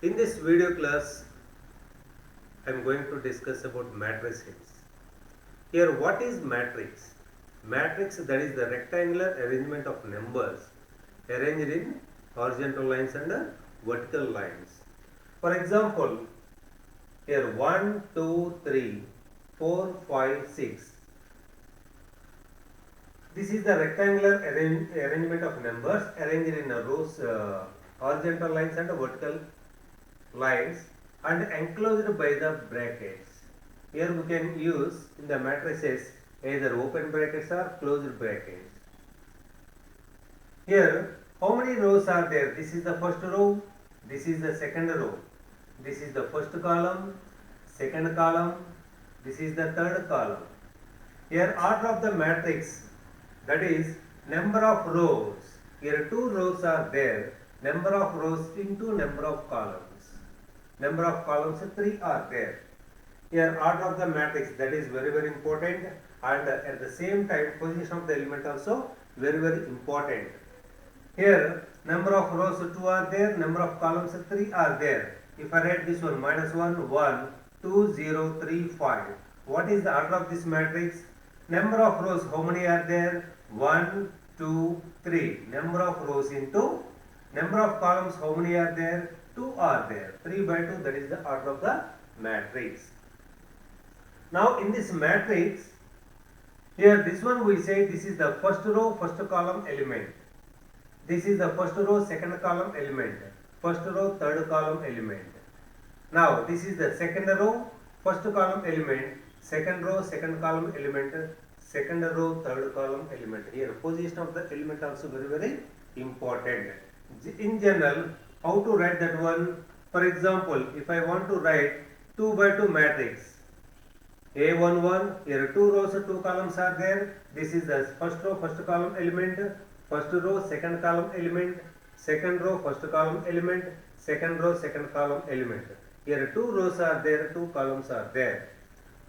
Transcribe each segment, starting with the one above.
In this video class, I am going to discuss about matrices. Here, what is matrix? Matrix, that is the rectangular arrangement of numbers arranged in horizontal lines and vertical lines. For example, here 1, 2, 3, 4, 5, 6. This is the rectangular arrangement of numbers arranged in rows, horizontal lines and vertical lines and enclosed by the brackets. Here we can use in the matrices either open brackets or closed brackets. Here, how many rows are there? This is the first row, this is the second row, this is the first column, second column, this is the third column. Here, order of the matrix, that is number of rows. Here, two rows are there, number of rows into number of columns. Number of columns 3 are there. Here order of the matrix, that is very important, and at the same time position of the element also very important. Here number of rows 2 are there, number of columns 3 are there. If I write this one -1 1 2 0 3 5, what is the order of this matrix? Number of rows, how many are there? 1 2 3. Number of rows into number of columns, how many are there? 2 are there. 3 by 2, that is the order of the matrix. Now in this matrix, here this one we say this is the first row, first column element. This is the first row, second column element. First row, third column element. Now this is the second row, first column element. Second row, second column element. Second row, third column element. Here position of the element also very important. In general, how to write that one? For example, if I want to write 2 by 2 matrix, A11, here 2 rows, 2 columns are there. This is the first row, first column element, first row, second column element, second row, first column element, second row, second column element. Here 2 rows are there, 2 columns are there.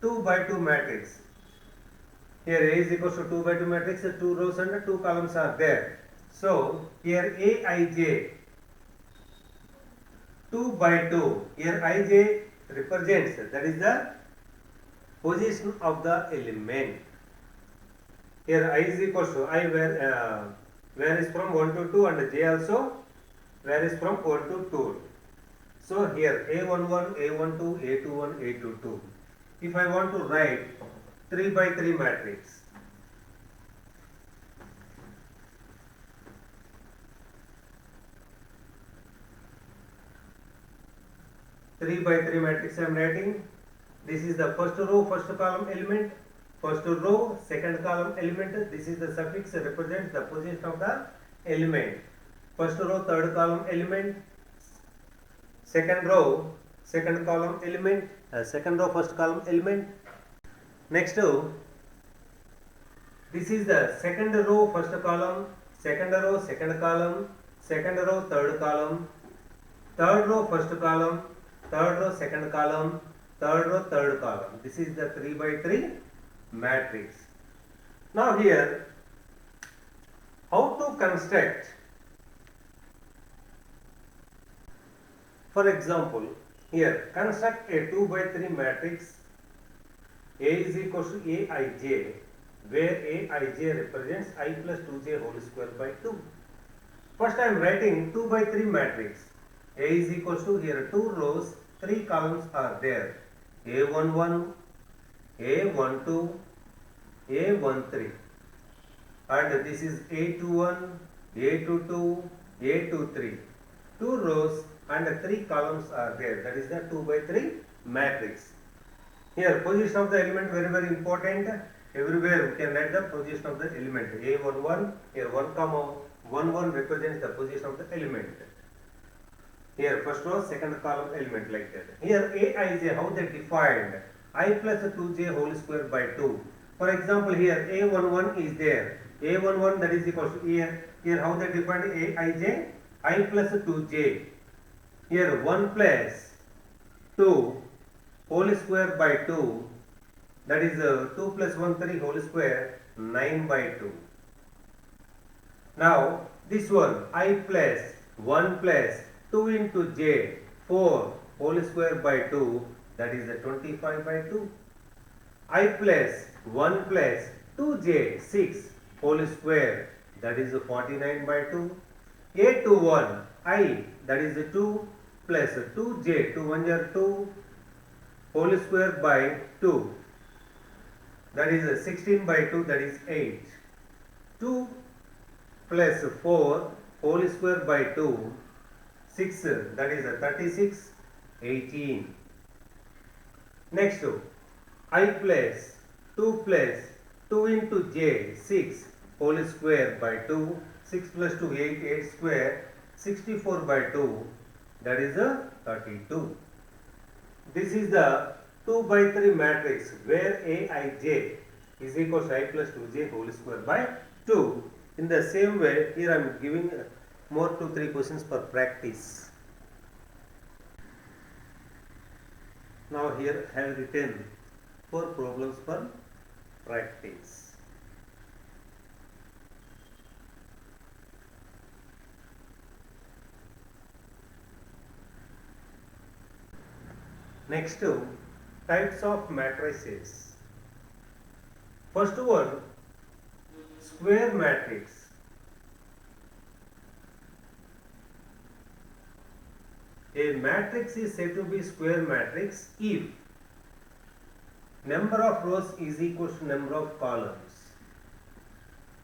2 by 2 matrix. Here A is equals to 2 by 2 matrix, 2 rows and 2 columns are there. So here Aij 2 by 2. Here Ij represents, that is the position of the element. Here I is equals to I where is from 1 to 2 and j also where is from 1 to 2. So here A11, A12, A21, A22. If I want to write 3 by 3 matrix, I am writing. This is the first row, first column element, first row, second column element. This is the suffix represents the position of the element. First row, third column element, second row, second column element, second row, first column element. Next, this is the second row, first column, second row, second column, second row, third column, third row, first column, third row, second column, third row, third column. This is the 3 by 3 matrix. Now here, how to construct? For example, here construct a 2 by 3 matrix. A is equals to Aij, where Aij represents I plus 2j whole square by 2. First I am writing 2 by 3 matrix. A is equals to, here 2 rows, 3 columns are there. A11, A12, A13, and this is A21, A22, A23. 2 rows and 3 columns are there. That is the 2 by 3 matrix. Here position of the element very important. Everywhere we can write the position of the element. A11, here 1 comma 1 1 represents the position of the element. Here first row, second column element, like that. Here Aij, how they defined? I plus 2j whole square by 2. For example, here A11 is there. A11, that is equals to here how they defined Aij? I plus 2j. Here 1 plus 2 whole square by 2, that is 2 plus 1 3 whole square, 9 by 2. Now this one I plus 1 plus 2 into j, 4 whole square by 2, that is the 25 by 2. I plus 1 plus 2j 6 whole square, that is 49 by 2. A to 1 I, that is 2 plus 2j 2 1 are 2 whole square by 2, that is 16 by 2, that is 8. 2 plus 4 whole square by 2, 6, that is 36, 18. Next, I plus 2 plus 2 into j 6 whole square by 2, 6 plus 2 8, 8 square, 64 by 2, that is 32. This is the 2 by 3 matrix where Aij is equal to I plus 2j whole square by 2. In the same way, here I am giving more 2-3 questions for practice. Now here I have written 4 problems for practice. Next, types of matrices. First one, square matrix. A matrix is said to be square matrix if number of rows is equal to number of columns.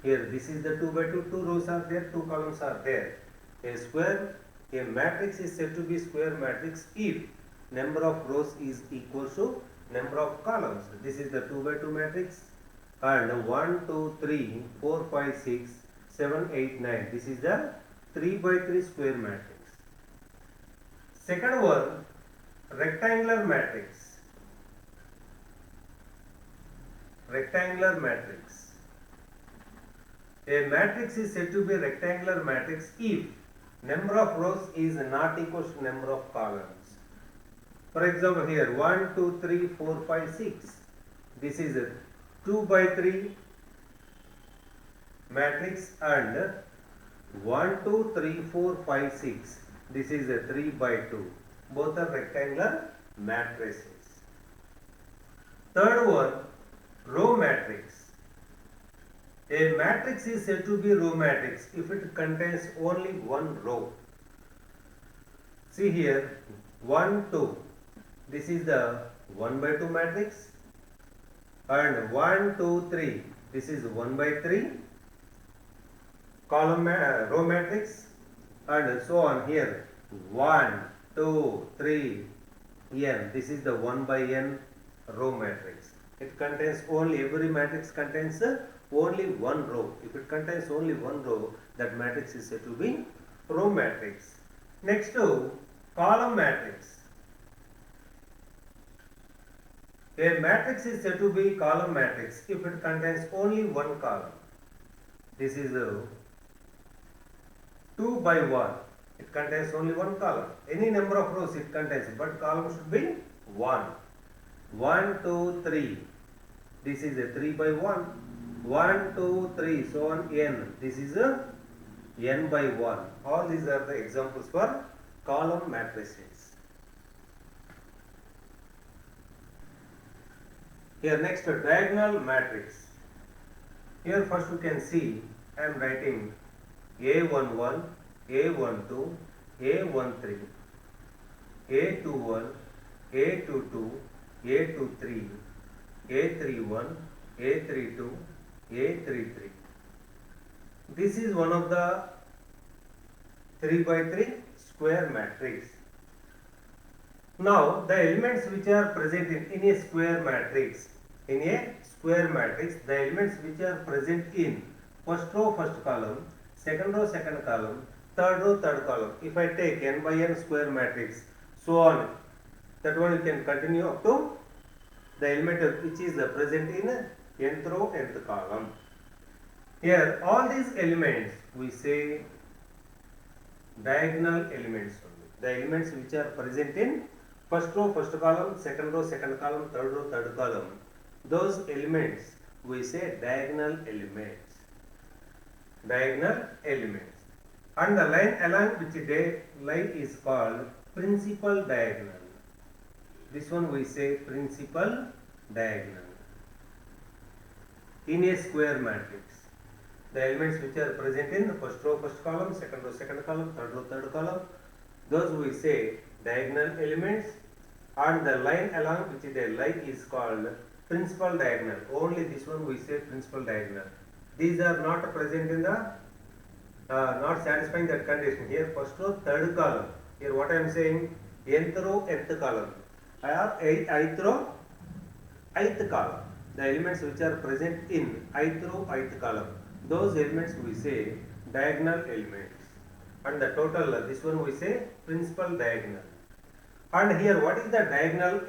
Here this is the 2 by 2, 2 rows are there, 2 columns are there. A matrix is said to be square matrix if number of rows is equal to number of columns. This is the 2 by 2 matrix, and 1, 2, 3, 4, 5, 6, 7, 8, 9. This is the 3 by 3 square matrix. Second one, rectangular matrix. Rectangular matrix. A matrix is said to be rectangular matrix if number of rows is not equal to number of columns. For example, here 1, 2, 3, 4, 5, 6. This is a 2 by 3 matrix, and 1, 2, 3, 4, 5, 6. This is a 3 by 2. Both are rectangular matrices. Third one, row matrix. A matrix is said to be row matrix if it contains only one row. See here, 1, 2. This is the 1 by 2 matrix, and 1, 2, 3. This is 1 by 3 column row matrix, and so on. Here 1, 2, 3, n. This is the 1 by n row matrix. It contains only, every matrix contains only one row. If it contains only one row, that matrix is said to be row matrix. Next to column matrix. A matrix is said to be column matrix if it contains only one column. This is 2 by 1. It contains only one column. Any number of rows it contains, but column should be 1. 1, 2, 3. This is a 3 by 1. 1, 2, 3, so on n. This is a n by 1. All these are the examples for column matrices. Here next, diagonal matrix. Here first you can see I am writing A11, A12, A13, A21, A22, A23, A31, A32, A33. This is one of the 3 by 3 square matrix. Now the elements which are present in a square matrix, the elements which are present in first row first column, second row second column, third row third column. If I take n by n square matrix, so on, that one you can continue up to the element which is present in nth row nth column. Here all these elements we say diagonal elements only. The elements which are present in first row first column, second row second column, third row third column, those elements we say diagonal elements. Diagonal elements. and the line along which they lie is called principal diagonal. This one we say principal diagonal. In a square matrix, the elements which are present in the first row, first column, second row, second column, third row, third column, those we say diagonal elements, and the line along which they lie is called principal diagonal. Only this one we say principal diagonal. These are not present in the not satisfying that condition. Here first row, third column. Here what I am saying, nth row, nth column. I have ith row, ith column. The elements which are present in ith row, ith column, those elements we say diagonal elements. And the total, this one we say principal diagonal. And here what is the diagonal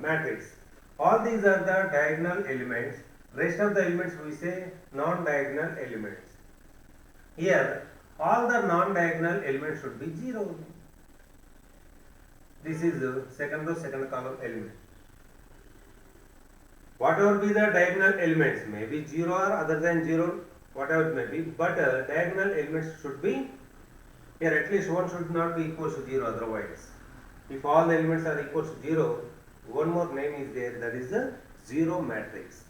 matrix? All these are the diagonal elements. Rest of the elements we say non-diagonal elements. Here all the non-diagonal elements should be 0. This is the second row, second column element. Whatever be the diagonal elements, may be 0 or other than 0, whatever it may be, but diagonal elements should be, here at least one should not be equal to 0 otherwise. If all the elements are equal to 0, one more name is there, that is the 0 matrix.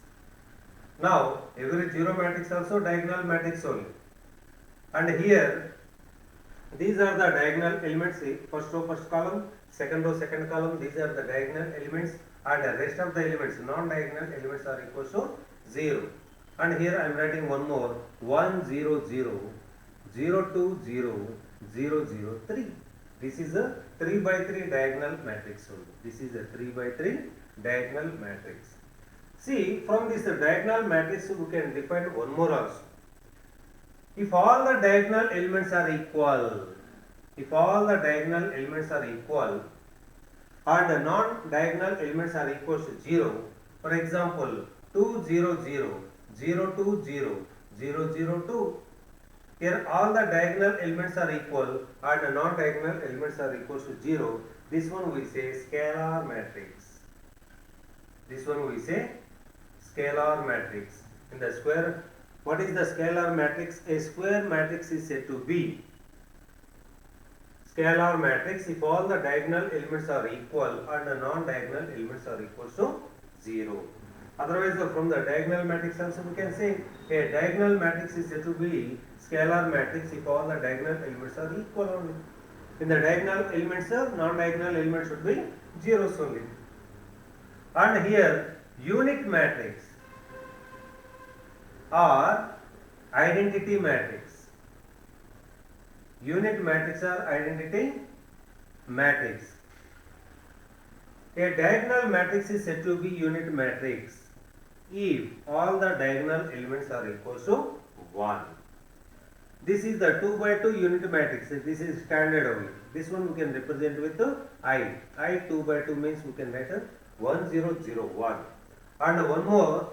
Now, every 0 matrix also diagonal matrix only. And here, these are the diagonal elements, first row, first column, second row, second column, these are the diagonal elements, and the rest of the elements, non-diagonal elements are equal to 0. And here I am writing one more, 1, 0, 0, 0, 2, 0, 0, 0, 3. This is a 3 by 3 diagonal matrix only. This is a 3 by 3 diagonal matrix. See, from this diagonal matrix we can define one more also. If all the diagonal elements are equal, if all the diagonal elements are equal, and the non-diagonal elements are equal to 0, for example, 2, 0, 0, 0, 2, 0, 0, 0, 2. Here all the diagonal elements are equal and the non-diagonal elements are equal to 0. This one we say scalar matrix. This one we say scalar matrix. In the square, what is the scalar matrix? A square matrix is said to be scalar matrix if all the diagonal elements are equal and the non-diagonal elements are equal to 0. Otherwise, from the diagonal matrix also we can say a diagonal matrix is said to be scalar matrix if all the diagonal elements are equal only. In the diagonal elements, non-diagonal elements should be zeros only. And here unit matrix or identity matrix. Unit matrix or identity matrix. A diagonal matrix is said to be unit matrix if all the diagonal elements are equal to 1. This is the 2 by 2 unit matrix. This is standard only. This one we can represent with I. I 2 by 2 means we can write 1, 0, 0, 1. And one more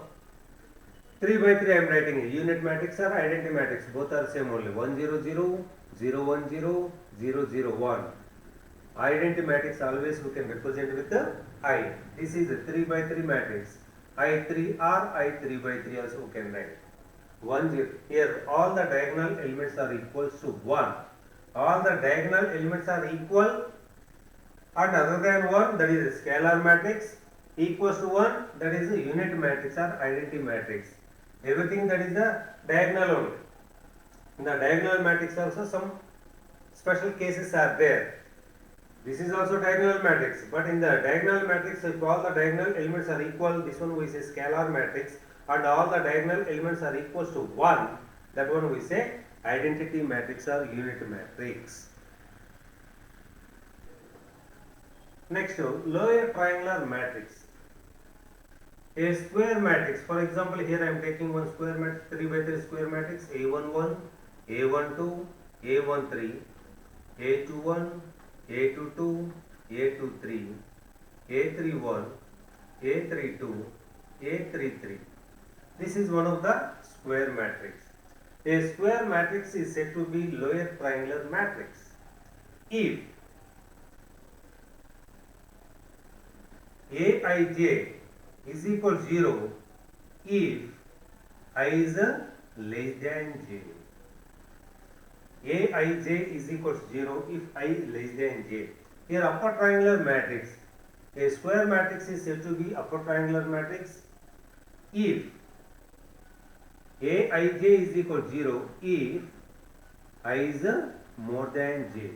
3 by 3 I am writing a unit matrix or identity matrix. Both are same only. 1, 0, 0, 0, 1, 0, 0, 0, 1. Identity matrix always we can represent with I. This is a 3 by 3 matrix. I3 or I3 by 3 also we can write. 1, 0. Here all the diagonal elements are equal to 1. All the diagonal elements are equal and other than 1, that is a scalar matrix, equals to 1, that is a unit matrix or identity matrix. Everything that is the diagonal only. In the diagonal matrix also some special cases are there. This is also diagonal matrix, but in the diagonal matrix if all the diagonal elements are equal, this one we say scalar matrix, and all the diagonal elements are equal to 1, that one we say identity matrix or unit matrix. Next, lower triangular matrix. A square matrix, for example, here I am taking one square matrix, 3 by 3 square matrix, A11, A12, A13, A21, A22, A23, A31, A32, A33. This is one of the square matrix. A square matrix is said to be lower triangular matrix if Aij is equal to 0 if I is less than j. Aij is equals to 0 if I less than j. Here upper triangular matrix, a square matrix is said to be upper triangular matrix if Aij is equal to 0 if I is more than j.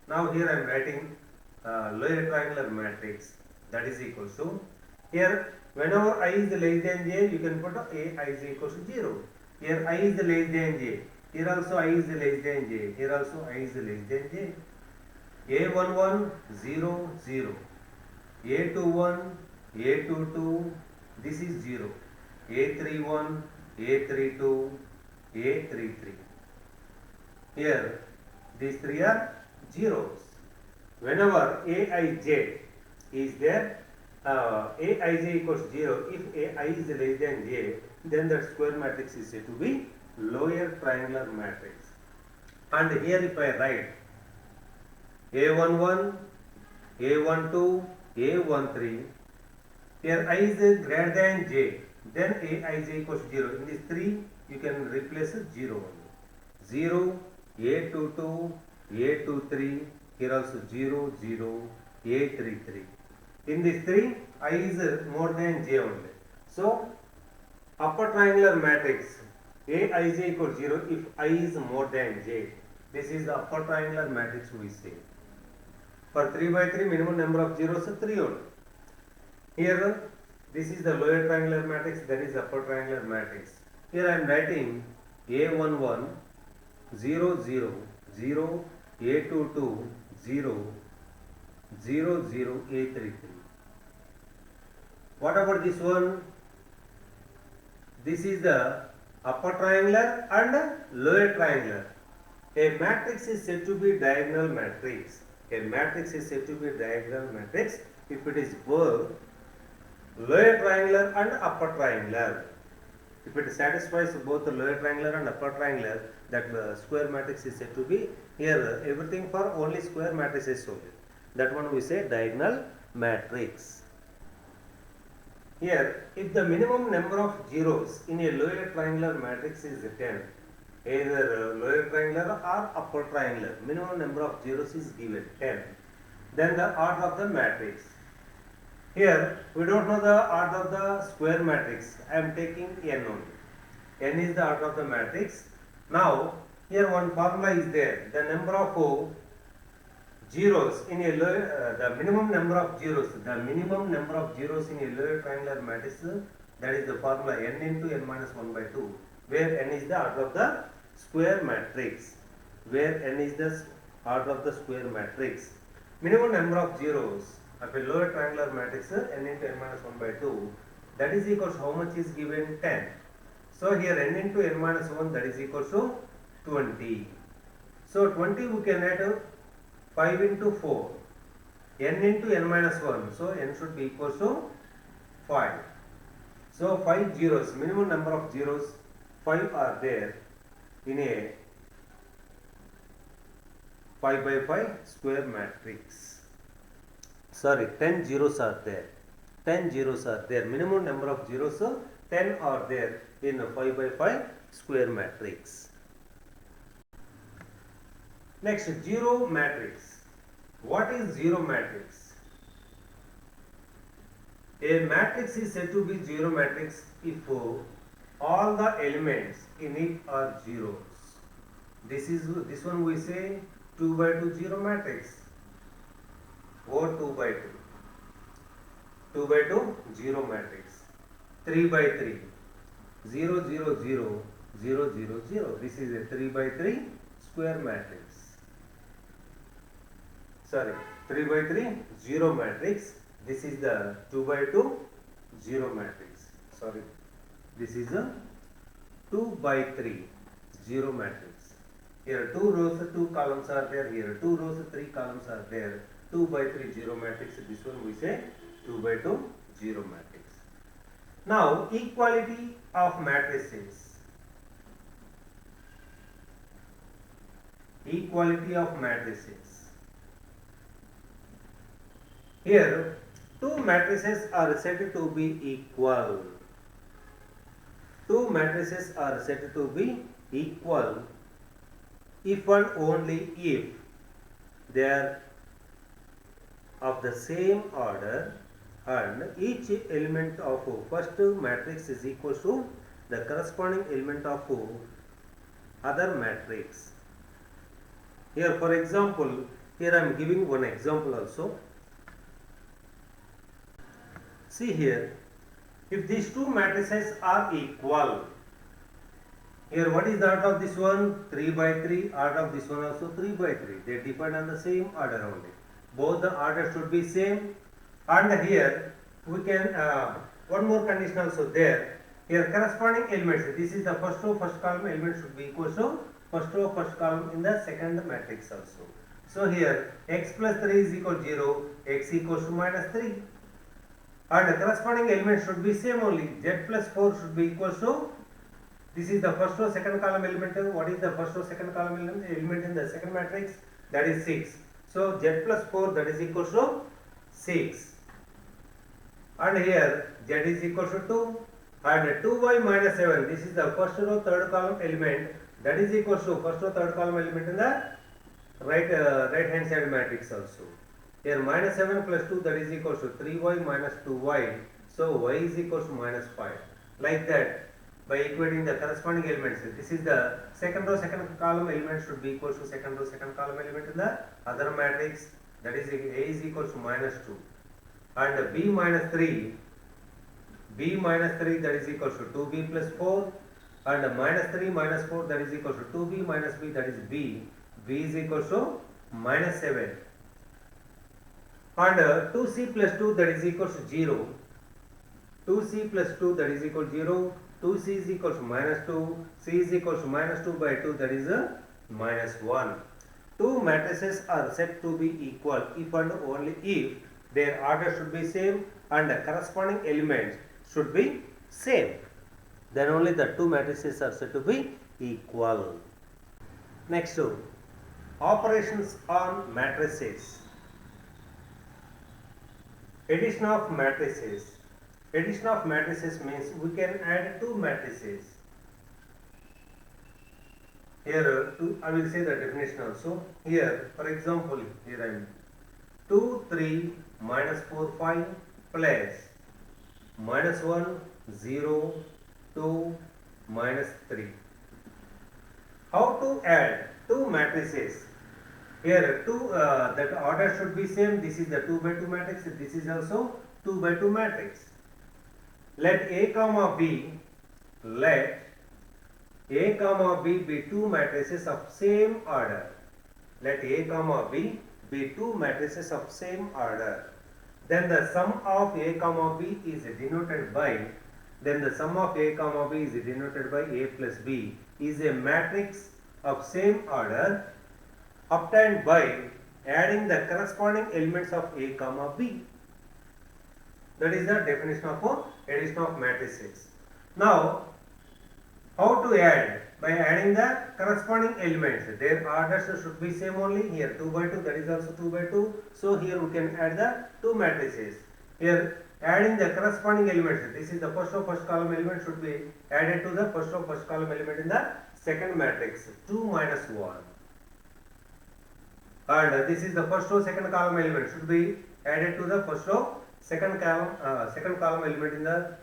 Now here I am writing lower triangular matrix, that is equal to, here whenever I is less than j you can put Ai is equal to 0. Here I is less than j, here also I is less than j, here also I is less than j. A11 0 0, A21 A22 this is 0, A31 A32 A33. Here these three are zeros. Whenever Aij is there, Aij equals 0, if Ai is less than j, then that square matrix is said to be lower triangular matrix. And here if I write A11, A12, A13, here I is greater than j, then Aij equals 0. In these three you can replace 0 only. 0, A22, A23, here also 0, 0, A33. In these three, I is more than j only. So, upper triangular matrix Aij equals 0 if I is more than j. This is the upper triangular matrix we say. For 3 by 3, minimum number of zeros is 3 only. Here, this is the lower triangular matrix, that is upper triangular matrix. Here I am writing A11 0 0 0 A22 0 0 0 A33. What about this one? This is the upper triangular and lower triangular. A matrix is said to be diagonal matrix. A matrix is said to be diagonal matrix if it is both lower triangular and upper triangular. If it satisfies both the lower triangular and upper triangular, that square matrix is said to be, here everything for only square matrices only. That one we say diagonal matrix. Here, if the minimum number of zeros in a lower triangular matrix is 10, either lower triangular or upper triangular, minimum number of zeros is given 10, then the order of the matrix. Here, we don't know the order of the square matrix. I am taking n only. N is the order of the matrix. Now, here one formula is there. The number of zeros in a lower, the minimum number of zeros in a lower triangular matrix, that is the formula n into n minus 1 by 2, where n is the order of the square matrix. Minimum number of zeros of a lower triangular matrix n into n minus 1 by 2, that is equal to how much is given? 10. So here n into n minus 1, that is equal to 20. So 20 we can write 5 into 4, n into n minus 1, so n should be equal to 5. So 5 zeros, minimum number of zeros 5 are there in a 5 by 5 square matrix. Sorry, 10 zeros are there. 10 zeros are there. Minimum number of zeros 10 are there in a 5 by 5 square matrix. Next, zero matrix. What is zero matrix? A matrix is said to be zero matrix if all the elements in it are zeros. This one we say 2 by 2 zero matrix. Or 2 by 2. 2 by 2 zero matrix. 3 by 3. 0 0 0 0 0 0. This is a 3 by 3 square matrix. Sorry, 3 by 3 zero matrix. This is the 2 by 2 zero matrix. Sorry, this is a 2 by 3 zero matrix. Here 2 rows, 2 columns are there. Here 2 rows, 3 columns are there. 2 by 3 zero matrix. This one we say 2 by 2 zero matrix. Now, equality of matrices. Equality of matrices. Here, two matrices are said to be equal. Two matrices are said to be equal if and only if they are of the same order and each element of first matrix is equal to the corresponding element of other matrix. Here for example, here I am giving one example also. See here, if these two matrices are equal, here what is the order of this one? 3 by 3, order of this one also 3 by 3. They depend on the same order only. Both the orders should be same. And here we can, one more condition also there. Here corresponding elements, this is the first row, first column element should be equal to first row, first column in the second matrix also. So here x plus 3 is equal to 0, x equals to minus 3. And the corresponding element should be same only. Z plus 4 should be equal to, this is the first row, second column element. What is the first row, second column element in the second matrix? That is 6. So Z plus 4, that is equal to 6. And here Z is equal to 2. And 2y minus 7, this is the first row, third column element. That is equal to first row, third column element in the right hand side matrix also. Here minus 7 plus 2, that is equal to 3y minus 2y. So y is equal to minus 5. Like that, by equating the corresponding elements, this is the second row, second column element should be equal to second row, second column element in the other matrix. That is A is equal to minus 2. And B minus 3, that is equal to 2b plus 4. And minus 3 minus 4, that is equal to 2b minus b, that is b. B is equal to minus 7. And 2c plus 2, that is equal to 0. 2c plus 2, that is equal to 0. 2c is equal to minus 2. C is equal to minus 2 by 2, that is minus 1. Two matrices are said to be equal if and only if their order should be same and the corresponding elements should be same. Then only the two matrices are said to be equal. Next, operations on matrices. Addition of matrices. Addition of matrices means we can add two matrices. Here I will say the definition also. Here for example, here I am 2 3 minus 4 5 plus minus 1 0 2 minus 3. How to add two matrices? Here that order should be same. This is the 2 by 2 matrix. This is also 2 by 2 matrix. Let A comma B, let A comma B be two matrices of same order. Let A comma B be two matrices of same order. Then the sum of A comma B is denoted by, A plus B is a matrix of same order obtained by adding the corresponding elements of A comma B. That is the definition of addition of matrices. Now, how to add? By adding the corresponding elements. Their orders should be same only. Here 2 by 2, that is also 2 by 2. So here we can add the two matrices. Here adding the corresponding elements. This is the first row, first column element should be added to the first row, first column element in the second matrix. 2 minus 1. And this is the first row, second column element should be added to the first row, second column element in the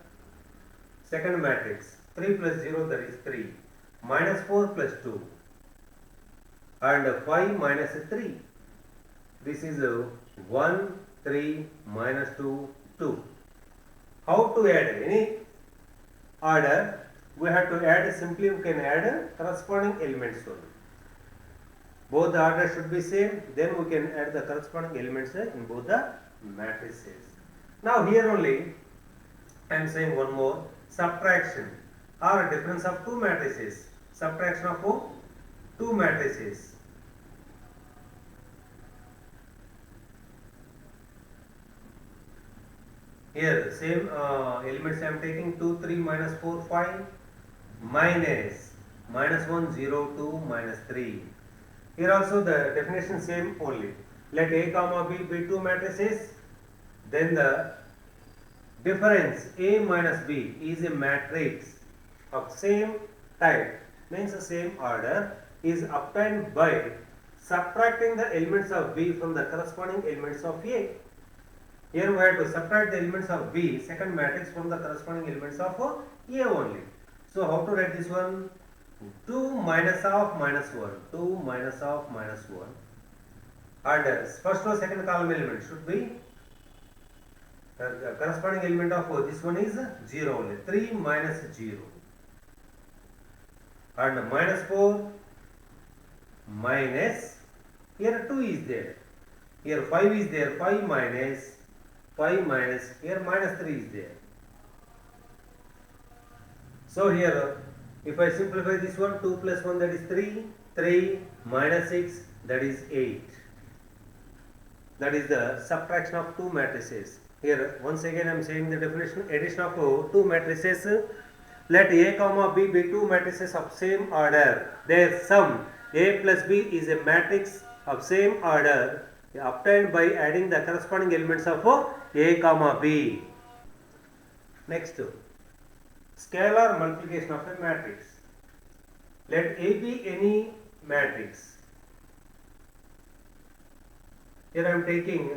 second matrix. 3 plus 0, that is 3. Minus 4 plus 2. And 5 minus 3. This is 1, 3, minus 2, 2. How to add any order? We have to add, simply we can add corresponding elements only. Both the orders should be same, then we can add the corresponding elements in both the matrices. Now here only I am saying one more, subtraction or difference of two matrices. Subtraction of two matrices. Here same elements I am taking 2, 3, minus 4, 5, minus 1, 0, 2, minus 3. Here also the definition same only. Let A comma B be two matrices. Then the difference A minus B is a matrix of same type, means the same order. is obtained by subtracting the elements of B from the corresponding elements of A. Here we have to subtract the elements of B, second matrix, from the corresponding elements of A only. So how to write this one? 2 minus of minus 1, 2 minus of minus 1, and first row second column element should be the corresponding element of this one is 0 only, 3 minus 0, and minus 4 minus, here 2 is there, here 5 is there, 5 minus, here minus 3 is there. So here if I simplify this one, 2 plus 1, that is 3, 3 minus 6, that is 8. That is the subtraction of two matrices. Here once again I am saying the definition: addition of two matrices. Let A comma B be two matrices of same order. Their sum A plus B is a matrix of same order obtained by adding the corresponding elements of A comma B. Next, scalar multiplication of a matrix. Let A be any matrix. Here I am taking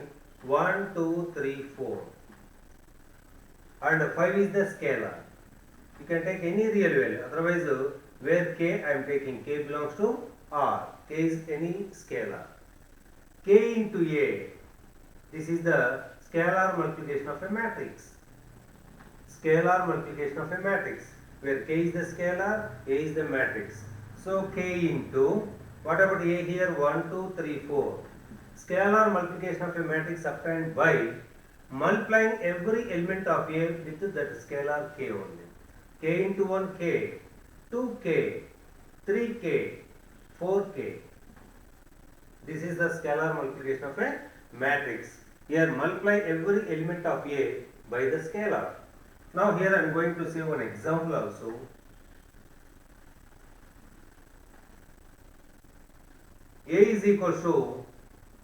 1, 2, 3, 4, and 5 is the scalar. You can take any real value, otherwise where K I am taking, K belongs to R, K is any scalar. K into A, this is the scalar multiplication of a matrix. Scalar multiplication of a matrix, where K is the scalar, A is the matrix. So K into, what about A here? 1, 2, 3, 4. Scalar multiplication of a matrix obtained by multiplying every element of A with that scalar K only. K into 1 K, 2K, 3K, 4K. This is the scalar multiplication of a matrix. Here multiply every element of A by the scalar. Now here I am going to say one example also. A is equal to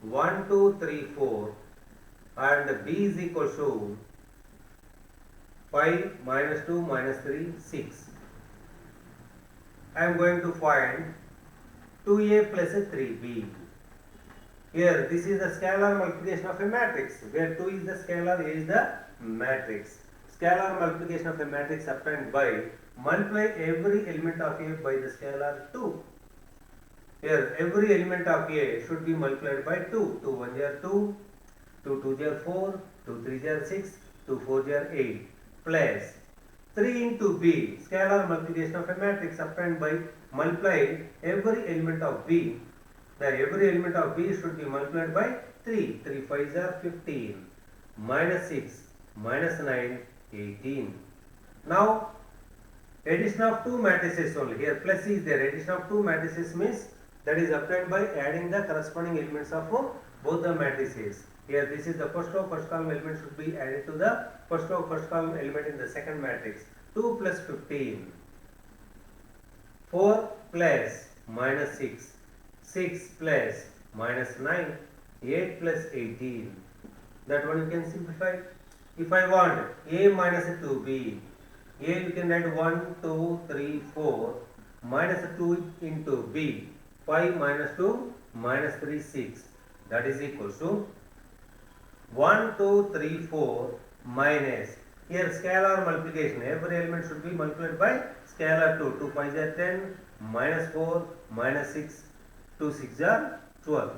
1, 2, 3, 4, and B is equal to 5 minus 2 minus 3, 6. I am going to find 2A plus 3B. Here this is the scalar multiplication of a matrix, where 2 is the scalar, A is the matrix. Scalar multiplication of a matrix obtained by multiply every element of A by the scalar 2. Here every element of A should be multiplied by 2. 2 1 are 2, 2 2 are 4, 2 3 are 6, 2 4 are 8, plus 3 into B, scalar multiplication of a matrix obtained by multiply every element of B. Now every element of B should be multiplied by 3. 3 5s are 15, minus 6, minus 9, 18. Now addition of two matrices only. Here plus is there. Addition of two matrices means that is obtained by adding the corresponding elements of both the matrices. Here this is the first row, first column element should be added to the first row, first column element in the second matrix. 2 plus 15, 4 plus minus 6, 6 plus minus 9, 8 plus 18. That one you can simplify. If I want A minus 2B, A you can write 1, 2, 3, 4, minus 2 into B, 5 minus 2, minus 3, 6. That is equal to 1, 2, 3, 4 minus, here scalar multiplication, every element should be multiplied by scalar 2. 2 5 are 10, minus 4, minus 6, 2 6 are 12.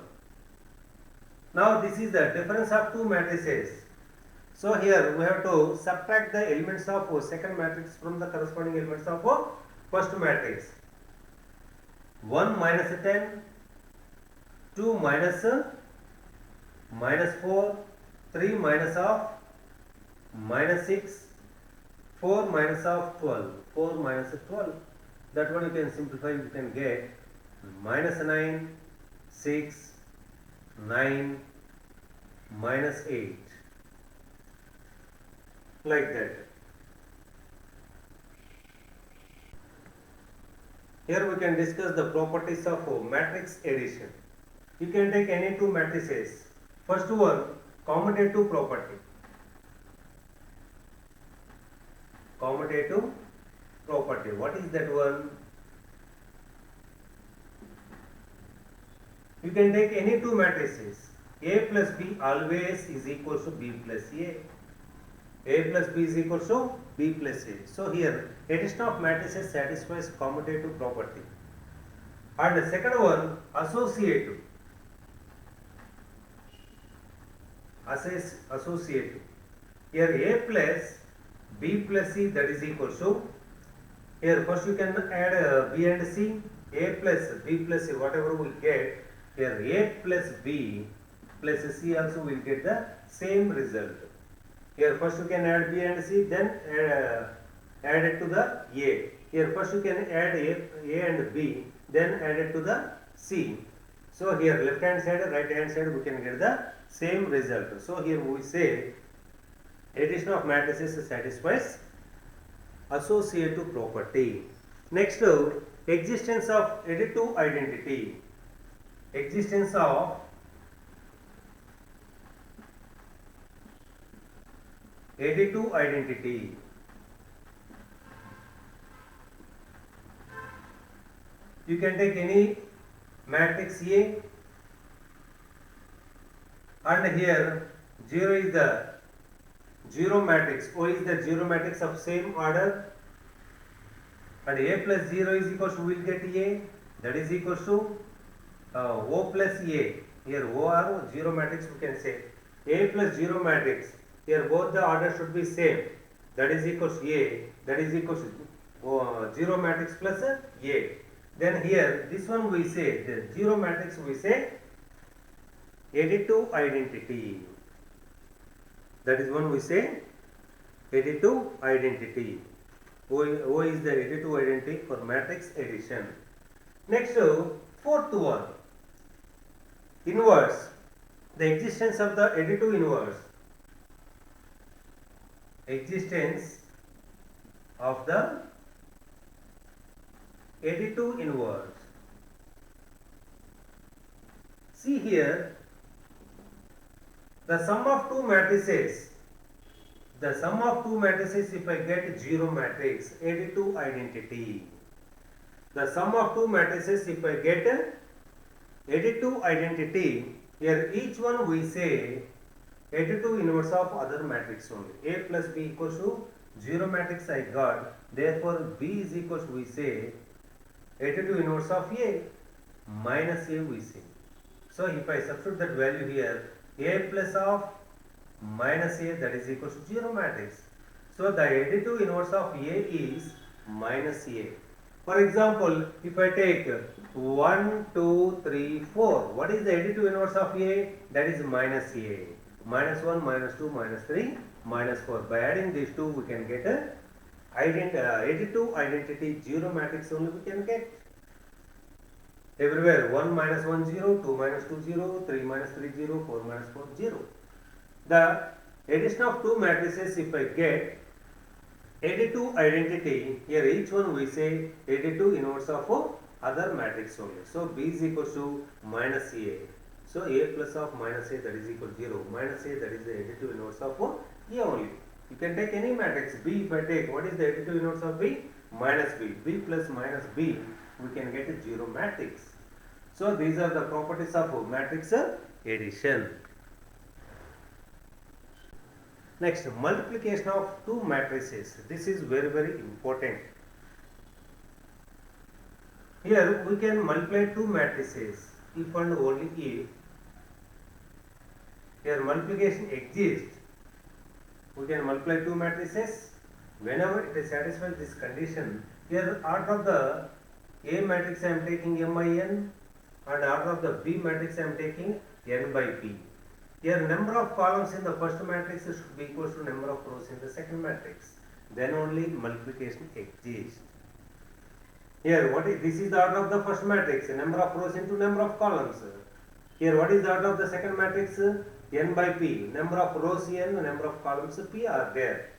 Now this is the difference of two matrices. So here we have to subtract the elements of second matrix from the corresponding elements of first matrix. 1 minus 10, 2 minus minus 4, 3 minus of minus 6, 4 minus of 12, 4 minus 12. That one you can simplify, you can get minus 9, 6, 9, minus 8. Like that. Here we can discuss the properties of matrix addition. You can take any two matrices. First one, commutative property. Commutative property. What is that one? You can take any two matrices. A plus B always is equal to B plus A. A plus B is equal to B plus A. So here addition of matrices satisfies commutative property. And the second one, associative. Associative. Here A plus B plus C, that is equal to, here first you can add B and C. A plus B plus C, whatever we get, here A plus B plus C also will get the same result. Here first you can add B and C, then add it to the A. Here first you can add A and B, then add it to the C. So here left hand side, right hand side, we can get the same result. So here we say addition of matrices satisfies associative property. Next, existence of additive identity. Existence of additive identity. You can take any matrix A, and here 0 is the zero matrix, O is the zero matrix of same order, and A plus 0 is equal to, we will get A, that is equal to O plus A. Here O or zero matrix we can say. A plus 0 matrix, here both the order should be same, that is equal to A, that is equal to 0 matrix plus A. Then here this one we say, the 0 matrix we say additive identity. That is one we say additive identity. O is the additive identity for matrix addition. Next, fourth one, inverse. The existence of the additive inverse. Existence of the additive inverse. See here, the sum of two matrices, if I get zero matrix, additive identity. The sum of two matrices, if I get additive identity, here each one we say additive inverse of other matrix only. A plus B equals to 0 matrix I got, therefore B is equal to, we say additive inverse of A minus A we say. So if I substitute that value here, A plus of minus A, that is equal to 0 matrix. So the additive inverse of A is minus A. For example, if I take 1, 2, 3, 4, what is the additive inverse of A? That is minus A. Minus 1, minus 2, minus 3, minus 4. By adding these two, we can get a additive identity 0 matrix only we can get. Everywhere 1 minus 1 0, 2 minus 2 0, 3 minus 3 0, 4 minus 4 0. The addition of two matrices, if I get additive identity, here each one we say additive inverse of other matrix only. So B is equal to minus A. So A plus of minus A, that is equal to 0. Minus A, that is the additive inverse of A only. You can take any matrix B. If I take, what is the additive inverse of B? Minus B. B plus minus B, we can get a 0 matrix. So these are the properties of matrix addition. Next, multiplication of two matrices. This is very, very important. Here we can multiply two matrices if and only if. Here multiplication exists. We can multiply two matrices whenever it satisfies this condition. Here out of the A matrix I am taking MIN, and out of the B matrix I am taking N by P. Here number of columns in the first matrix should be equal to number of rows in the second matrix. Then only multiplication exists. Here what is, this is the order of the first matrix, number of rows into number of columns. Here what is the order of the second matrix? N by P. Number of rows N, number of columns P are there.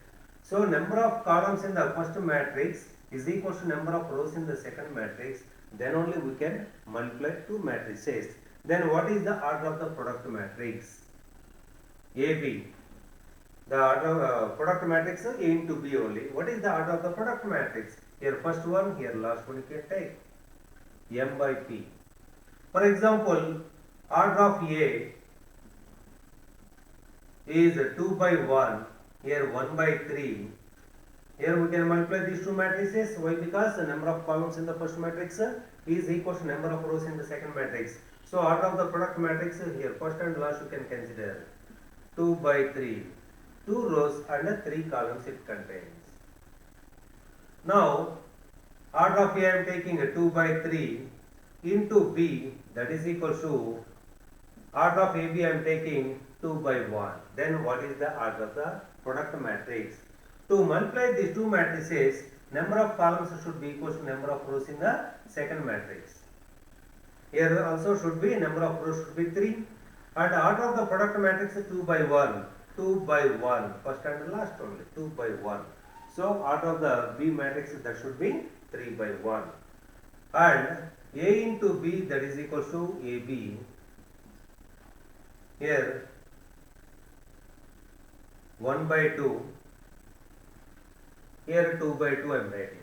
So number of columns in the first matrix is equal to number of rows in the second matrix. Then only we can multiply two matrices. Then what is the order of the product matrix? AB. The order of product matrix A into B only. What is the order of the product matrix? Here first one, here last one you can take. M by P. For example, order of A is 2 by 1, here 1 by 3. Here we can multiply these two matrices. Why? Because the number of columns in the first matrix is equal to number of rows in the second matrix. So order of the product matrix here, first and last you can consider 2 by 3. 2 rows and 3 columns it contains. Now order of A I am taking 2 by 3 into B, that is equal to order of AB I am taking 2 by 1. Then what is the order of the product matrix? To multiply these two matrices, number of columns should be equal to number of rows in the second matrix. Here also should be number of rows should be 3, and order of the product matrix is 2 by 1. 2 by 1, first and last only, 2 by 1. So order of the B matrix that should be 3 by 1. And A into B, that is equal to AB. Here 1 by 2. Here 2 by 2 I am writing.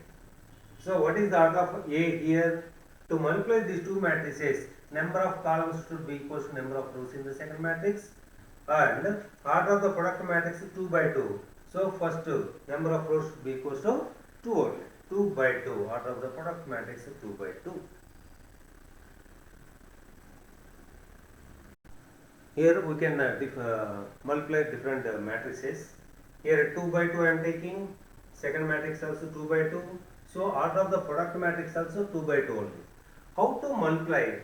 So what is the order of A here? To multiply these two matrices, number of columns should be equal to number of rows in the second matrix, and order of the product matrix is 2 by 2. So first number of rows should be equal to 2 only. 2 by 2. Order of the product matrix is 2 by 2. Here we can multiply different matrices. Here 2 by 2 I am taking. Second matrix also 2 by 2. So order of the product matrix also 2 by 2 only. How to multiply?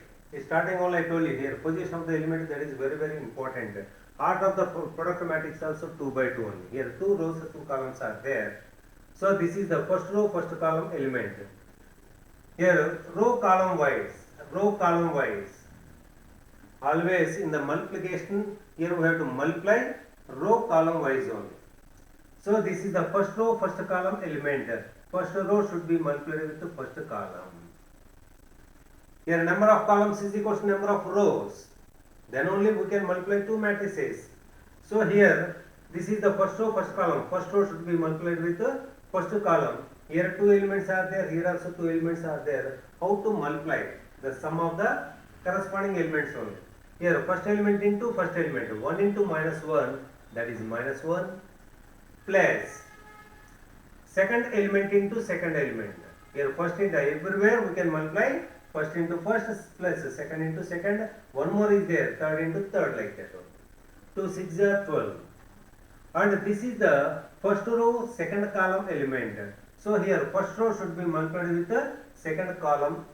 Starting all I told you here, position of the element, that is very important. Order of the product matrix also 2 by 2 only. Here 2 rows, 2 columns are there. So this is the first row, first column element. Here row column wise. Always in the multiplication, here we have to multiply row column wise only. So this is the first row, first column element. First row should be multiplied with the first column. Here number of columns is equal to number of rows. Then only we can multiply two matrices. So here this is the first row, first column. First row should be multiplied with the first column. Here two elements are there. Here also two elements are there. How to multiply? The sum of the corresponding elements only. Here first element into first element. 1 into minus 1, that is minus 1, plus second element into second element. Here first into everywhere we can multiply first into first plus second into second. One more is there, third into third, like that. 2 6 are 12. And this is the first row, second column element. So here first row should be multiplied with the second column.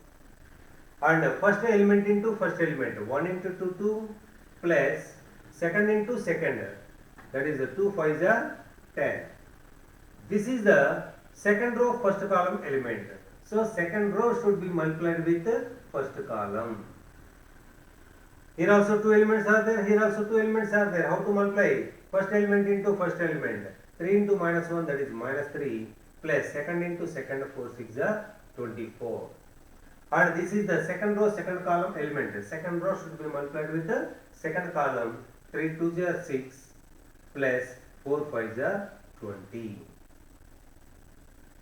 And first element into first element. 1 into 2 2 plus second into second. That is 2 5 are 10. This is the second row, first column element. So second row should be multiplied with the first column. Here also two elements are there. Here also two elements are there. How to multiply? First element into first element. 3 into minus 1, that is minus 3, plus second into second, 4 6 are 24. And this is the second row, second column element. Second row should be multiplied with the second column. 3 2 are 6, plus 4 5 are 20.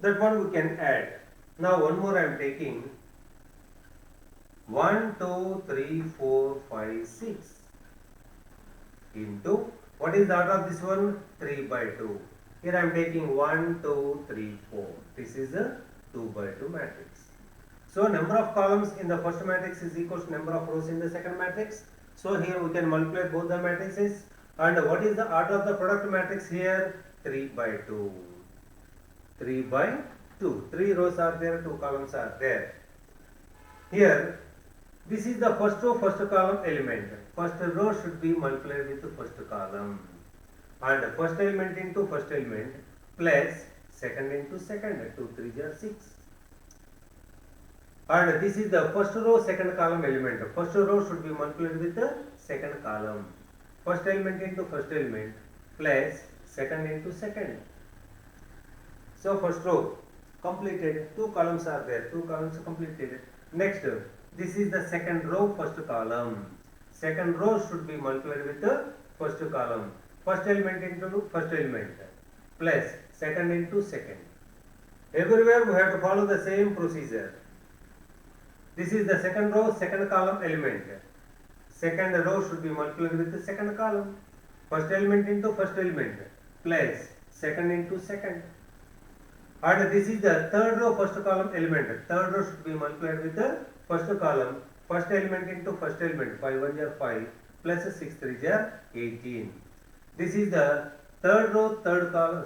That one we can add. Now one more I am taking. 1 2 3 4 5 6 into, what is the order of this one? 3 by 2. Here I am taking 1 2 3 4. This is a 2 by 2 matrix. So number of columns in the first matrix is equal to number of rows in the second matrix. So here we can multiply both the matrices. And what is the order of the product matrix here? 3 by 2. 3 by 2. 3 rows are there, 2 columns are there. Here, this is the first row, first column element. First row should be multiplied with the first column. And first element into first element plus second into second. 2 3 are 6. And this is the first row, second column element. First row should be multiplied with the second column. First element into first element plus second into second. So first row completed. 2 columns are there. 2 columns completed. Next, this is the second row, first column. Second row should be multiplied with the first column. First element into first element plus second into second. Everywhere we have to follow the same procedure. This is the second row, second column element. second row should be multiplied with the second column. First element into first element plus second into second. And this is the third row first column element. Third row should be multiplied with the first column. First element into first element. 5 1 are 5 plus 6 3 are 18. This is the third row third column.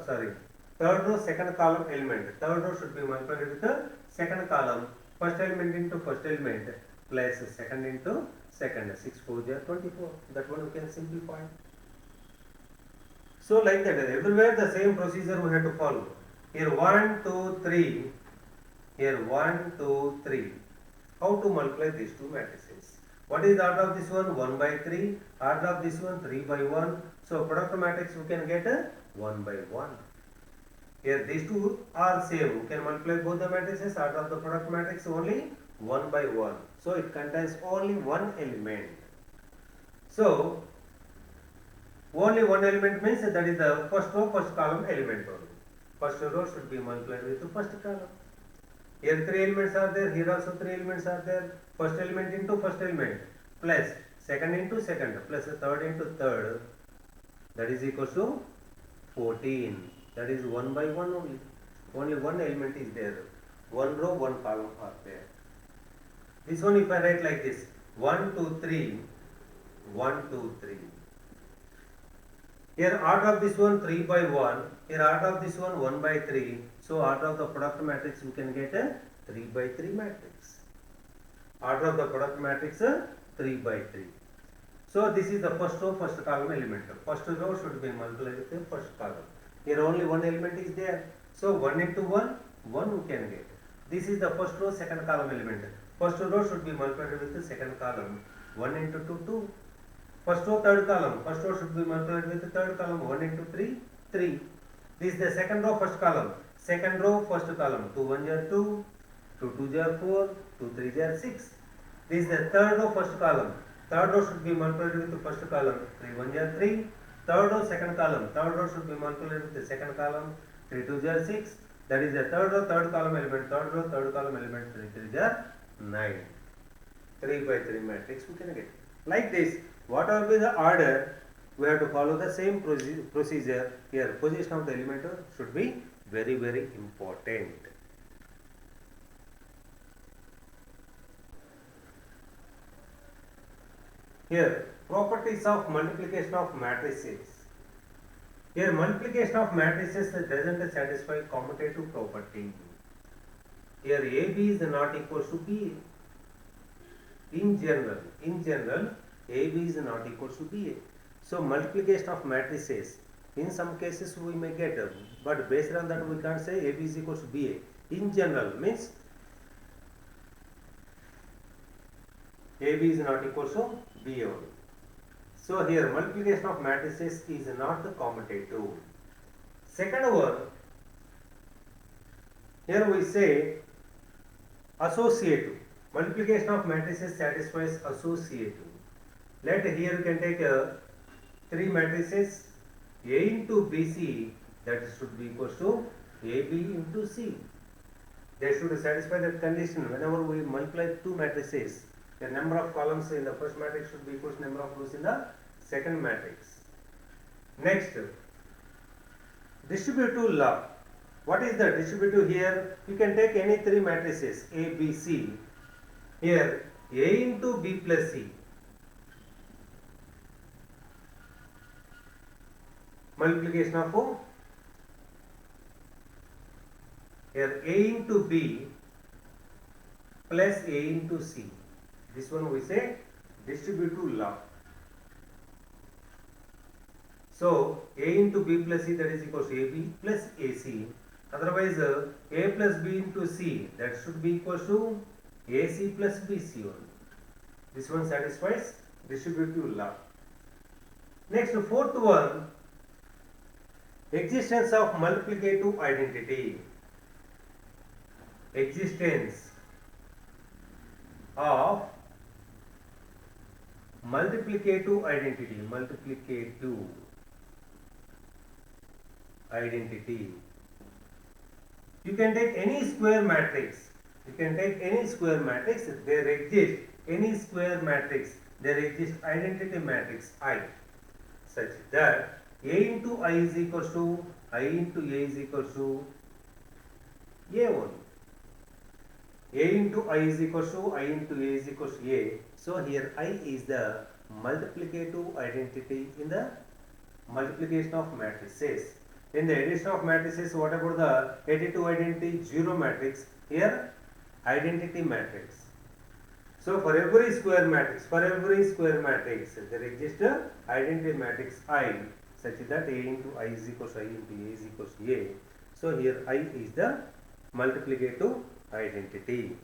Third row second column element. Third row should be multiplied with the second column. First element into first element plus second into second. 6 4 are 24. That one we can simplify. So like that, everywhere the same procedure we have to follow. Here 1 2 3. Here 1 2 3. How to multiply these two matrices? What is the order of this one? 1 by 3. Order of this one 3 by 1. So product matrix we can get 1 by 1. Here these two are same. We can multiply both the matrices. Order of the product matrix only 1 by 1. So it contains only one element. So only one element means that is the first row first column element only. First row should be multiplied with the first column. Here 3 elements are there. Here also 3 elements are there. First element into first element plus second into second plus third into third. That is equal to 14. That is 1 by 1 only. Only one element is there. One row, one column are there. This one if I write like this. 1 2 3. 1 2 3. Here order of this one 3 by 1. Here order of this one 1 by 3. So order of the product matrix we can get a 3 by 3 matrix. Order of the product matrix 3 by 3. So this is the first row first column element. First row should be multiplied with the first column. Here only one element is there. So 1 into 1, 1 we can get. This is the first row second column element. First row should be multiplied with the second column. 1 into 2, 2. First row third column. First row should be multiplied with the third column. 1 into 3, 3. This is the second row first column. Second row first column. 2 1 are 2. 2 2 are 4. 2 3 are 6. This is the third row first column. Third row should be multiplied with the first column. 3 1 are 3. Third row second column. Third row should be multiplied with the second column. 3 2 are 6. That is the third row third column element. Third row third column element. 3 3 are 9. 3 by 3 matrix we can get. Like this, whatever be the order, we have to follow the same procedure. Here position of the element should be very important. Here properties of multiplication of matrices. Here multiplication of matrices doesn't satisfy commutative property. Here AB is not equal to BA. In general, AB is not equal to BA. So multiplication of matrices, in some cases we may get, but based on that we can't say AB is equal to BA. In general means AB is not equal to BA only. So here multiplication of matrices is not the commutative. Second one, here we say associative. Multiplication of matrices satisfies associative. Let here you can take 3 matrices A into BC, that should be equal to AB into C. They should satisfy that condition. Whenever we multiply 2 matrices, the number of columns in the first matrix should be equal to number of rows in the second matrix. Next, distributive law. What is the distributive here? You can take any 3 matrices A, B, C. Here A into B plus C. Multiplication of here A into B plus A into C. This one we say distributive law. So A into B plus C, that is equal to AB plus AC. Otherwise A plus B into C, that should be equal to AC plus BC only. This one satisfies distributive law. Next, fourth one, existence of multiplicative identity. Existence of multiplicative identity. Multiplicative identity. You can take any square matrix. You can take any square matrix. There exists any square matrix there exists identity matrix I such that A into I is equals to I into A is equals to A only. A into I is equals to I into A is equals to A. So here I is the multiplicative identity in the multiplication of matrices. In the addition of matrices, what about the additive identity? Zero matrix. Here identity matrix. So for every square matrix, there exists a identity matrix I such that A into I is equals to I into A is equals to A. So here I is the multiplicative identity.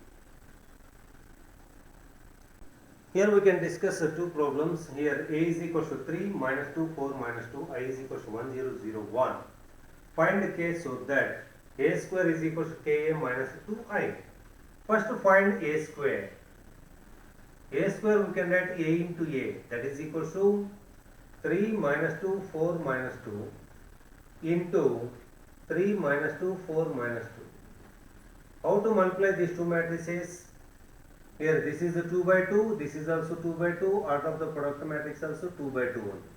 Here we can discuss two problems. Here A is equals to 3 minus 2 4 minus 2 I is equals to 1 0 0 1. Find k so that A square is equals to Ka minus 2i. First find A square. A square we can write A into A, that is equals to 3 minus 2 4 minus 2 into 3 minus 2 4 minus 2. How to multiply these two matrices? Here this is the 2 by 2, this is also 2 by 2, out of the product matrix also 2 by 2 only.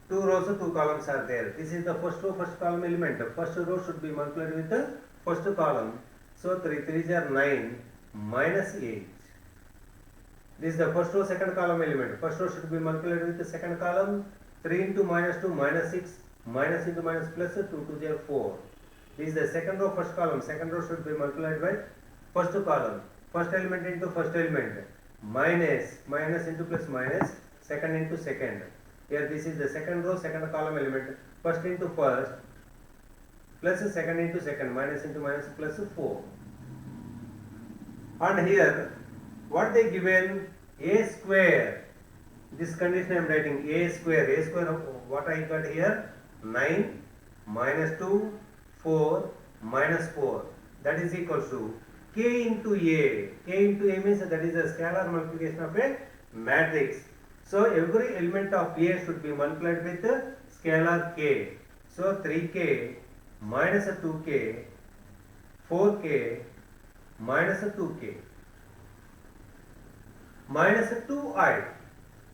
2 rows, 2 columns are there. This is the first row, first column element. The first row should be multiplied with the first column. So 3 3s are 9 minus 8. This is the first row, second column element. First row should be multiplied with the second column. 3 into minus 2 minus 6, minus into minus plus 2 2 are 4. This is the second row, first column. Second row should be multiplied by first column. First element into first element. Minus, minus into plus minus, second into second. Here this is the second row, second column element. First into first, plus second into second, minus into minus plus 4. And here, what they given? A square. This condition I am writing A square. A square, what I got here? 9 minus 2, 4 minus 4. That is equal to K into A. K into A means that is a scalar multiplication of a matrix. So every element of A should be multiplied with scalar K. So 3K minus 2K, 4K minus 2K minus 2I,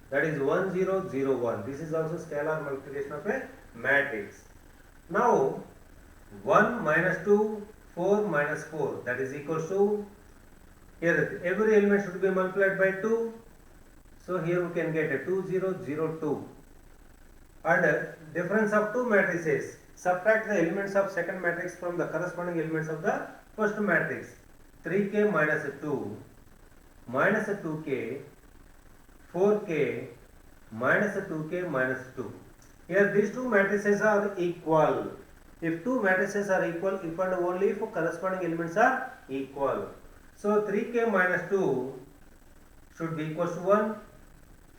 that is 1 0 0 1. This is also scalar multiplication of a matrix. Now 1 minus 2, 4 minus 4, that is equal to, here every element should be multiplied by 2. So here we can get a 2 0 0 2. And difference of two matrices. Subtract the elements of second matrix from the corresponding elements of the first matrix. 3K minus 2 minus 2K, 4K minus 2K minus 2. Here these two matrices are equal. If two matrices are equal, if and only if corresponding elements are equal. So 3K minus 2 should be equal to 1.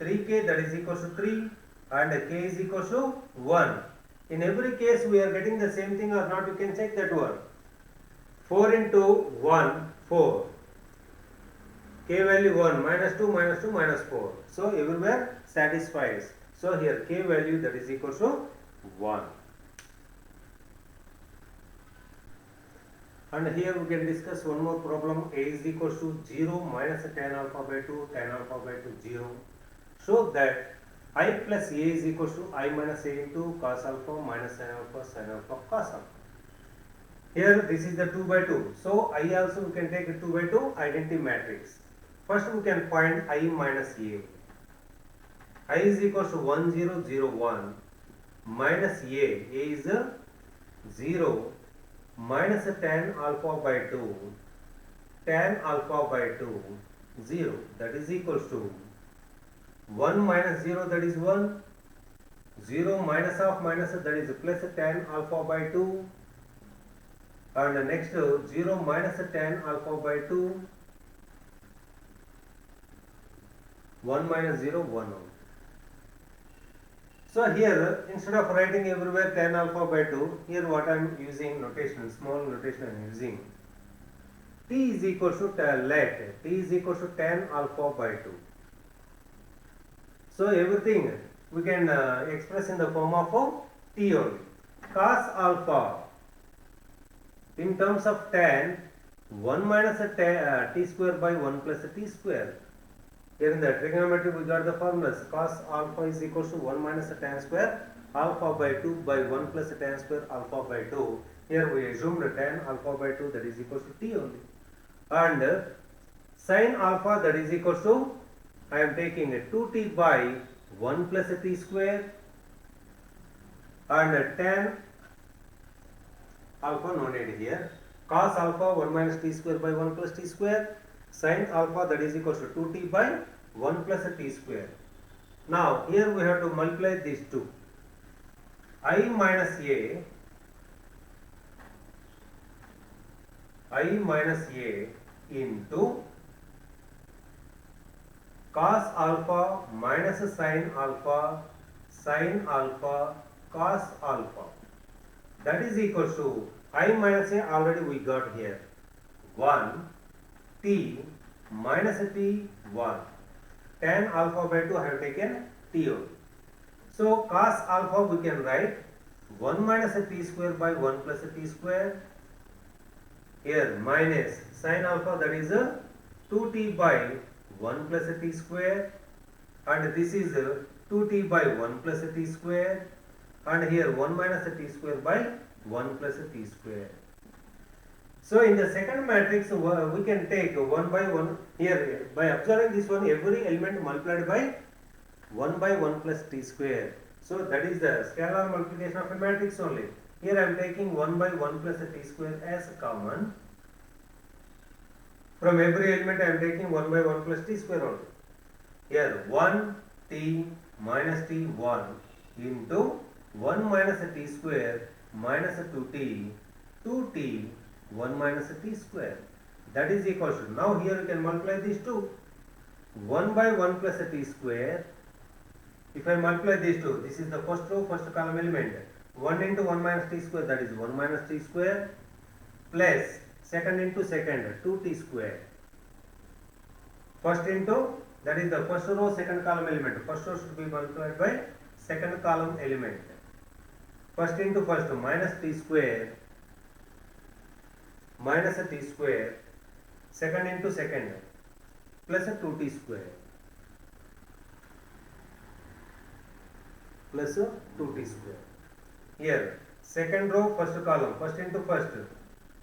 3K, that is equal to 3, and K is equal to 1. In every case we are getting the same thing or not, you can check that one. 4 into 1, 4. K value 1, minus 2, minus 2, minus 4. So everywhere satisfies. So here K value, that is equal to 1. And here we can discuss one more problem. A is equal to 0 minus tan alpha by 2, tan alpha by 2, 0. So that I plus A is equal to I minus A into cos alpha minus sin alpha cos alpha. Here this is the 2 by 2. So I also we can take a 2 by 2 identity matrix. First we can find I minus A. I is equal to 1 0 0 1 minus A. A is 0 minus tan alpha by 2, tan alpha by 2, 0. That is equal to 1 minus 0, that is 1. 0 minus of minus, that is plus tan alpha by 2. And next 0 minus tan alpha by 2. 1 minus 0, 1. So here, instead of writing everywhere tan alpha by 2, here what I am using notation, small notation I am using. T is equal to let T is equal to tan alpha by 2. So everything we can express in the form of T only. Cos alpha in terms of tan, 1 minus T square by 1 plus T square. Here in the trigonometry we got the formulas. Cos alpha is equals to 1 minus tan square alpha by 2 by 1 plus tan square alpha by 2. Here we assumed tan alpha by 2 that is equals to t only. And sin alpha that is equals to, I am taking 2t by 1 plus t square, and tan alpha no need here. Cos alpha 1 minus t square by 1 plus t square. Sin alpha that is equals to 2t by 1 plus t square. Now here we have to multiply these two. I minus a into cos alpha minus sin alpha cos alpha, that is equals to I minus a already we got here 1 t minus t 1, tan alpha by 2 I have taken t only. So cos alpha we can write 1 minus t square by 1 plus t square, here minus sin alpha that is 2t by 1 plus t square, and this is 2t by 1 plus t square, and here 1 minus t square by 1 plus t square. So in the second matrix we can take 1 by 1, here by observing this one every element multiplied by 1 by 1 plus t square. So that is the scalar multiplication of a matrix only. Here I am taking 1 by 1 plus t square as common. From every element I am taking 1 by 1 plus t square only. Here 1 t minus t 1 into 1 minus t square minus 2t 1 minus t square, that is equal to, now here you can multiply these two, 1 by 1 plus t square. If I multiply these two, this is the first row, first column element, 1 into 1 minus t square, that is 1 minus t square, plus second into second 2t square, first into, that is the first row second column element, first row should be multiplied by second column element, first into first minus t square minus a t square, second into second plus a 2t square plus a 2t square. Here second row first column, first into first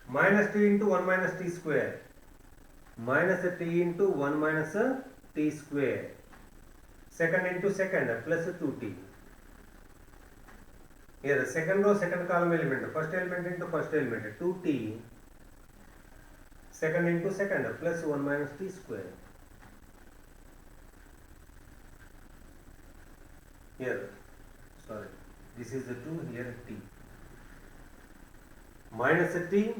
minus t into 1 minus t square minus a t into 1 minus a t square, second into second plus a 2t. Here second row second column element, first element into first element 2t, second into second plus 1 minus t square. Here, sorry, this is the 2, here t. Minus a t,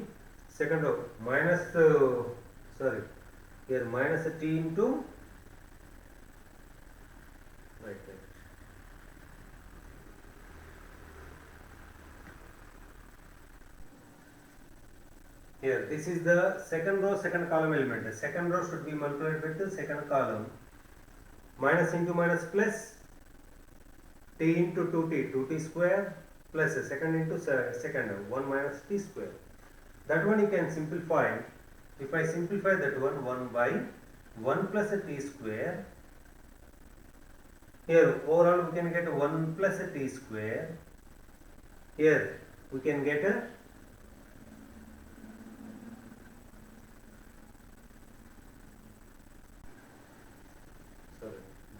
second row, minus, sorry, here minus a t into, right. Here, this is the second row, second column element. The second row should be multiplied with the second column. Minus into minus plus t into 2t, 2t square plus second into second, 1 minus t square. That one you can simplify. If I simplify that one, 1 by 1 plus t square. Here, overall we can get 1 plus t square. Here, we can get a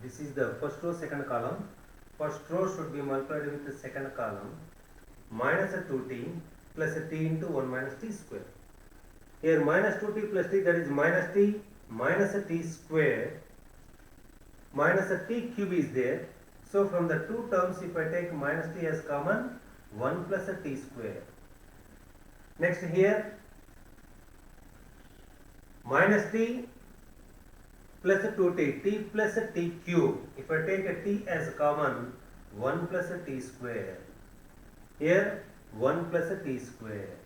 this is the first row second column, first row should be multiplied with the second column, minus a 2t plus a t into 1 minus t square. Here minus 2t plus t, that is minus t minus a t square minus a t cube is there. So from the two terms if I take minus t as common, 1 plus a t square. Next here minus t plus a 2t, t plus a t cube. If I take a t as common, 1 plus a t square. Here 1 plus a t square.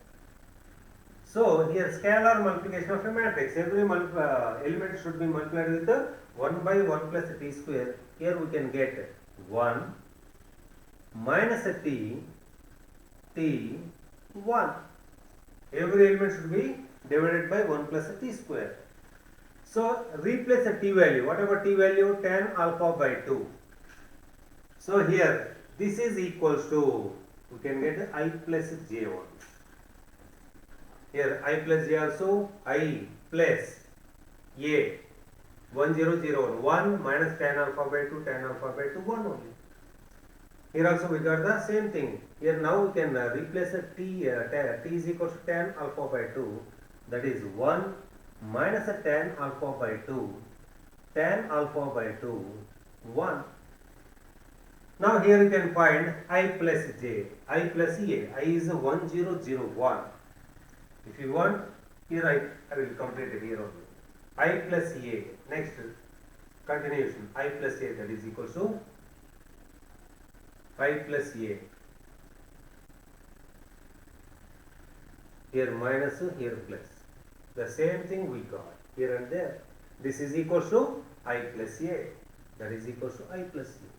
So here scalar multiplication of a matrix. Every element should be multiplied with 1 by 1 plus a t square. Here we can get 1 minus a t, 1. Every element should be divided by 1 plus a t square. So replace the t value. Whatever t value, tan alpha by 2. So here this is equals to, we can get I plus j one. Here I plus j also, I plus a 1001, 1 minus tan alpha by 2, tan alpha by 2, 1 only. Here also we got the same thing. Here now we can replace the t, t is equals to tan alpha by 2, that is 1 minus the tan alpha by 2, tan alpha by 2, 1. Now here you can find I plus j, I plus a, I is 1001. If you want, here I will complete it here only. I plus a, next continuation, I plus a, that is equals to I plus a, here minus, here plus, the same thing we got here and there. This is equals to I plus a, that is equals to I plus a.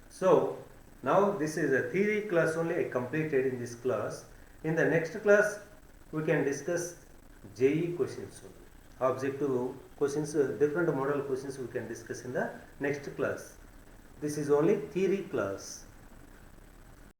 So now this is a theory class only I completed in this class. In the next class we can discuss JEE questions only. Objective questions, different model questions we can discuss in the next class. This is only theory class.